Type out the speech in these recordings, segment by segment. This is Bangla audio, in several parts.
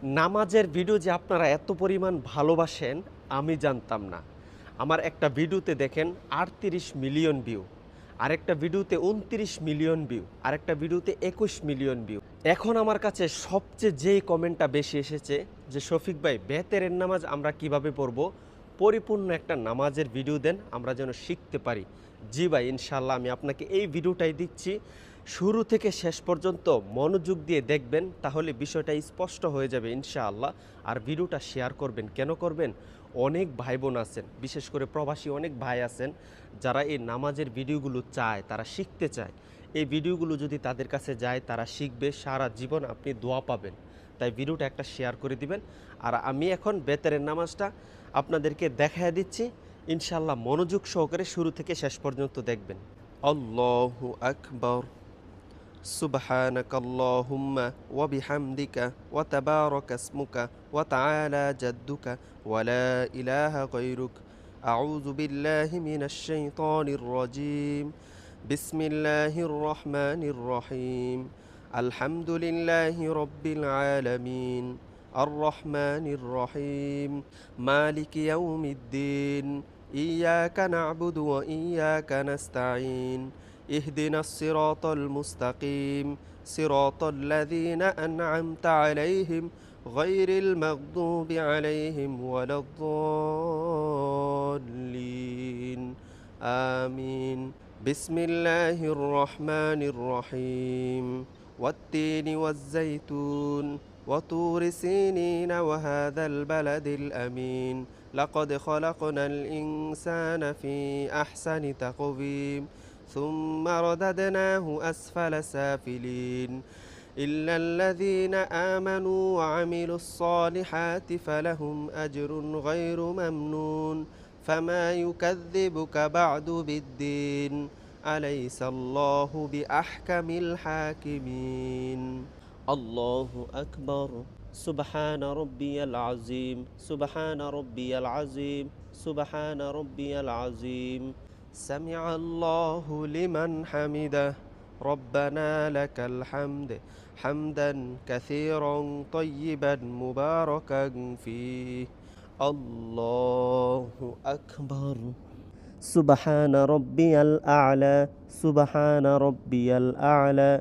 নামাজের ভিডিও যে আপনারা এত পরিমাণ ভালোবাসেন আমি জানতাম না। আমার একটা ভিডিওতে দেখেন ৩৮ মিলিয়ন ভিউ, আরেকটা ভিডিওতে ২৯ মিলিয়ন ভিউ, আরেকটা ভিডিওতে ২১ মিলিয়ন ভিউ। এখন আমার কাছে সবচেয়ে যেই কমেন্টটা বেশি এসেছে যে শফিক ভাই বেতেরের নামাজ আমরা কিভাবে পড়ব, পরিপূর্ণ একটা নামাজের ভিডিও দেন আমরা যেন শিখতে পারি। জি ভাই, ইনশাল্লাহ আমি আপনাকে এই ভিডিওটাই দিচ্ছি। শুরু থেকে শেষ পর্যন্ত মনোযোগ দিয়ে দেখবেন, তাহলে বিষয়টা স্পষ্ট হয়ে যাবে ইনশাআল্লাহ। আর ভিডিওটা শেয়ার করবেন। কেন করবেন? অনেক ভাই বোন আছেন, বিশেষ করে প্রবাসী অনেক ভাই আছেন যারা এই নামাজের ভিডিওগুলো চায়, তারা শিখতে চায়। এই ভিডিওগুলো যদি তাদের কাছে যায় তারা শিখবে, সারা জীবন আপনি দোয়া পাবেন। তাই ভিডিওটা একটা শেয়ার করে দিবেন। আর আমি এখন বেতেরের নামাজটা আপনাদেরকে দেখায় দিচ্ছি, ইনশাআল্লাহ মনোযোগ সহকারে শুরু থেকে শেষ পর্যন্ত দেখবেন। আল্লাহু আকবার। سبحانك اللهم وبحمدك وتبارك اسمك وتعالى جدك ولا إله غيرك. أعوذ بالله من الشيطان الرجيم. بسم الله الرحمن الرحيم. الحمد لله رب العالمين الرحمن الرحيم مالك يوم الدين. إياك نعبد وإياك نستعين. اهدنا الصراط المستقيم صراط الذين أنعمت عليهم غير المغضوب عليهم ولا الضالين آمين. بسم الله الرحمن الرحيم. والتين والزيتون وطور سينين وهذا البلد الأمين. لقد خلقنا الإنسان في أحسن تقويم ثم رددناه أسفل سافلين إلا الذين آمنوا وعملوا الصالحات فلهم أجر غير ممنون. فما يكذبك بعد بالدين أليس الله بأحكم الحاكمين. الله أكبر. سبحان ربي العظيم سبحان ربي العظيم سبحان ربي العظيم. سمع الله لمن حمده ربنا لك الحمد حمدا كثيرا طيبا مباركا فيه. الله أكبر. سبحان ربي الأعلى سبحان ربي الأعلى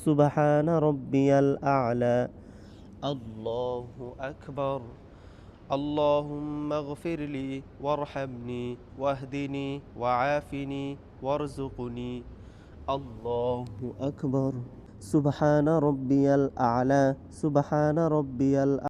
سبحان ربي الأعلى. الله أكبر. اللهم اغفر لي وارحمني واهدني وعافني وارزقني. الله أكبر. سبحان ربي الأعلى سبحان ربي الأعلى.